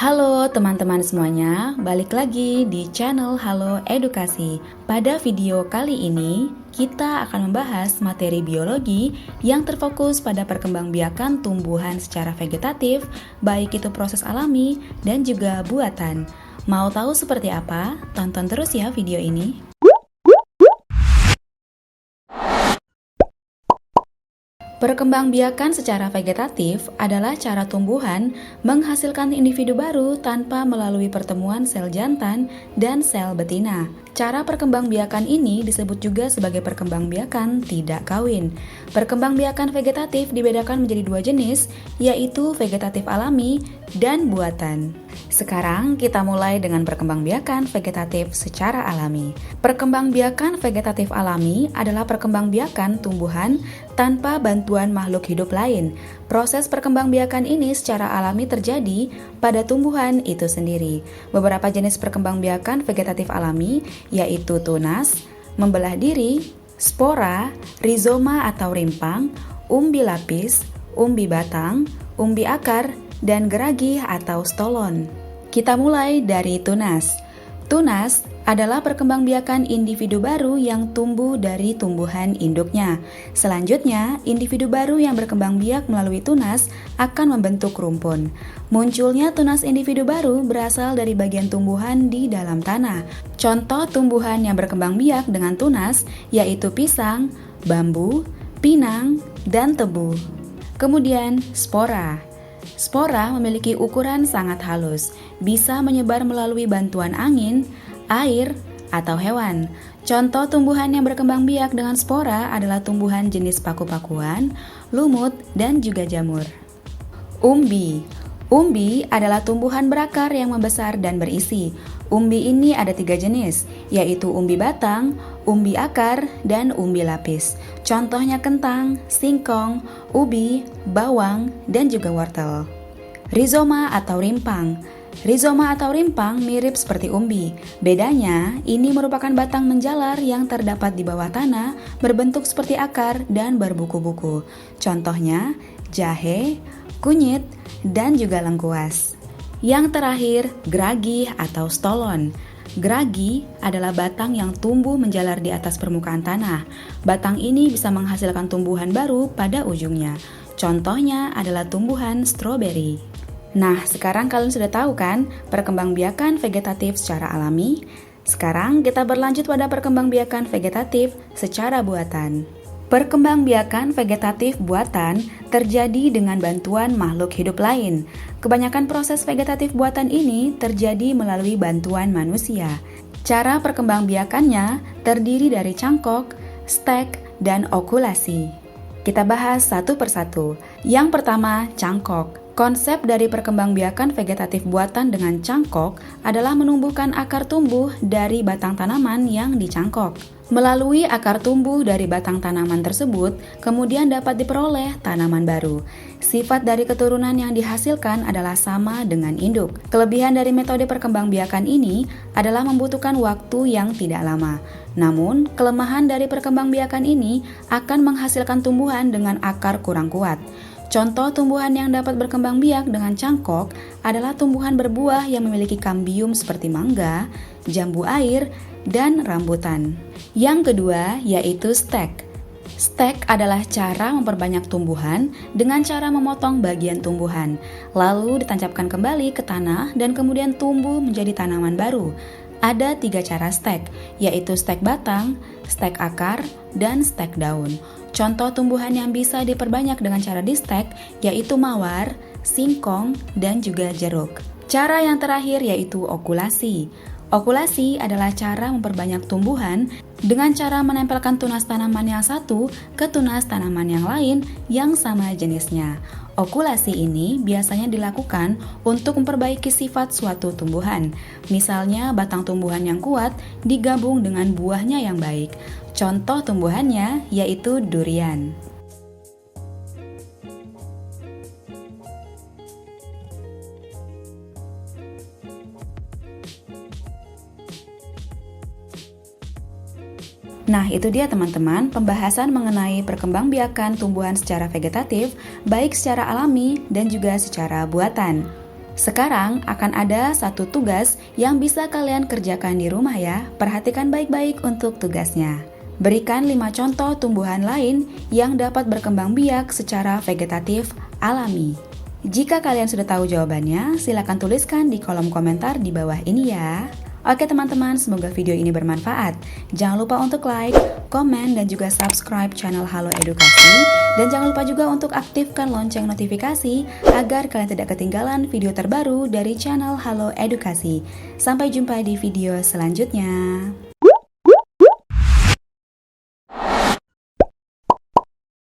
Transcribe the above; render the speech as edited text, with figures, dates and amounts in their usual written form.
Halo teman-teman semuanya, balik lagi di channel Halo Edukasi. Pada video kali ini, kita akan membahas materi biologi yang terfokus pada perkembangbiakan tumbuhan secara vegetatif, baik itu proses alami dan juga buatan. Mau tahu seperti apa? Tonton terus ya video ini. Perkembangbiakan secara vegetatif adalah cara tumbuhan menghasilkan individu baru tanpa melalui pertemuan sel jantan dan sel betina. Cara perkembangbiakan ini disebut juga sebagai perkembangbiakan tidak kawin. Perkembangbiakan vegetatif dibedakan menjadi dua jenis, yaitu vegetatif alami dan buatan. Sekarang kita mulai dengan perkembangbiakan vegetatif secara alami. Perkembangbiakan vegetatif alami adalah perkembangbiakan tumbuhan tanpa bantuan makhluk hidup lain. Proses perkembangbiakan ini secara alami terjadi pada tumbuhan itu sendiri. Beberapa jenis perkembangbiakan vegetatif alami yaitu tunas, membelah diri, spora, rizoma atau rimpang, umbi lapis, umbi batang, umbi akar, dan geragih atau stolon. Kita mulai dari tunas. Tunas adalah perkembangbiakan individu baru yang tumbuh dari tumbuhan induknya. Selanjutnya, individu baru yang berkembang biak melalui tunas akan membentuk rumpun. Munculnya tunas individu baru berasal dari bagian tumbuhan di dalam tanah. Contoh tumbuhan yang berkembang biak dengan tunas yaitu pisang, bambu, pinang, dan tebu. Kemudian, spora. Spora memiliki ukuran sangat halus, bisa menyebar melalui bantuan angin, air, atau hewan. Contoh tumbuhan yang berkembang biak dengan spora adalah tumbuhan jenis paku-pakuan, lumut, dan juga jamur. Umbi. Umbi adalah tumbuhan berakar yang membesar dan berisi. Umbi ini ada 3 jenis, yaitu umbi batang, umbi akar, dan umbi lapis. Contohnya kentang, singkong, ubi, bawang, dan juga wortel. Rizoma atau rimpang. Rizoma atau rimpang mirip seperti umbi. Bedanya, ini merupakan batang menjalar yang terdapat di bawah tanah, berbentuk seperti akar dan berbuku-buku. Contohnya, jahe, kunyit, dan juga lengkuas. Yang terakhir, geragih atau stolon. Geragih adalah batang yang tumbuh menjalar di atas permukaan tanah. Batang ini bisa menghasilkan tumbuhan baru pada ujungnya. Contohnya adalah tumbuhan stroberi. Nah, sekarang kalian sudah tahu kan perkembangbiakan vegetatif secara alami? Sekarang kita berlanjut pada perkembangbiakan vegetatif secara buatan. Perkembangbiakan vegetatif buatan terjadi dengan bantuan makhluk hidup lain. Kebanyakan proses vegetatif buatan ini terjadi melalui bantuan manusia. Cara perkembangbiakannya terdiri dari cangkok, stek, dan okulasi. Kita bahas satu persatu. Yang pertama, cangkok. Konsep dari perkembangbiakan vegetatif buatan dengan cangkok adalah menumbuhkan akar tumbuh dari batang tanaman yang dicangkok. Melalui akar tumbuh dari batang tanaman tersebut, kemudian dapat diperoleh tanaman baru. Sifat dari keturunan yang dihasilkan adalah sama dengan induk. Kelebihan dari metode perkembangbiakan ini adalah membutuhkan waktu yang tidak lama. Namun, kelemahan dari perkembangbiakan ini akan menghasilkan tumbuhan dengan akar kurang kuat. Contoh tumbuhan yang dapat berkembang biak dengan cangkok adalah tumbuhan berbuah yang memiliki kambium seperti mangga, jambu air, dan rambutan. Yang kedua yaitu stek. Stek adalah cara memperbanyak tumbuhan dengan cara memotong bagian tumbuhan, lalu ditancapkan kembali ke tanah dan kemudian tumbuh menjadi tanaman baru. Ada 3 cara stek, yaitu stek batang, stek akar, dan stek daun. Contoh tumbuhan yang bisa diperbanyak dengan cara di-stek yaitu mawar, singkong, dan juga jeruk. Cara yang terakhir yaitu okulasi. Okulasi adalah cara memperbanyak tumbuhan dengan cara menempelkan tunas tanaman yang satu ke tunas tanaman yang lain yang sama jenisnya. Okulasi ini biasanya dilakukan untuk memperbaiki sifat suatu tumbuhan. Misalnya batang tumbuhan yang kuat digabung dengan buahnya yang baik. Contoh tumbuhannya yaitu durian. Nah, itu dia teman-teman pembahasan mengenai perkembangbiakan tumbuhan secara vegetatif, baik secara alami dan juga secara buatan. Sekarang akan ada satu tugas yang bisa kalian kerjakan di rumah ya. Perhatikan baik-baik untuk tugasnya. Berikan 5 contoh tumbuhan lain yang dapat berkembang biak secara vegetatif alami. Jika kalian sudah tahu jawabannya, silakan tuliskan di kolom komentar di bawah ini ya. Oke teman-teman, semoga video ini bermanfaat. Jangan lupa untuk like, komen, dan juga subscribe channel Halo Edukasi. Dan jangan lupa juga untuk aktifkan lonceng notifikasi agar kalian tidak ketinggalan video terbaru dari channel Halo Edukasi. Sampai jumpa di video selanjutnya.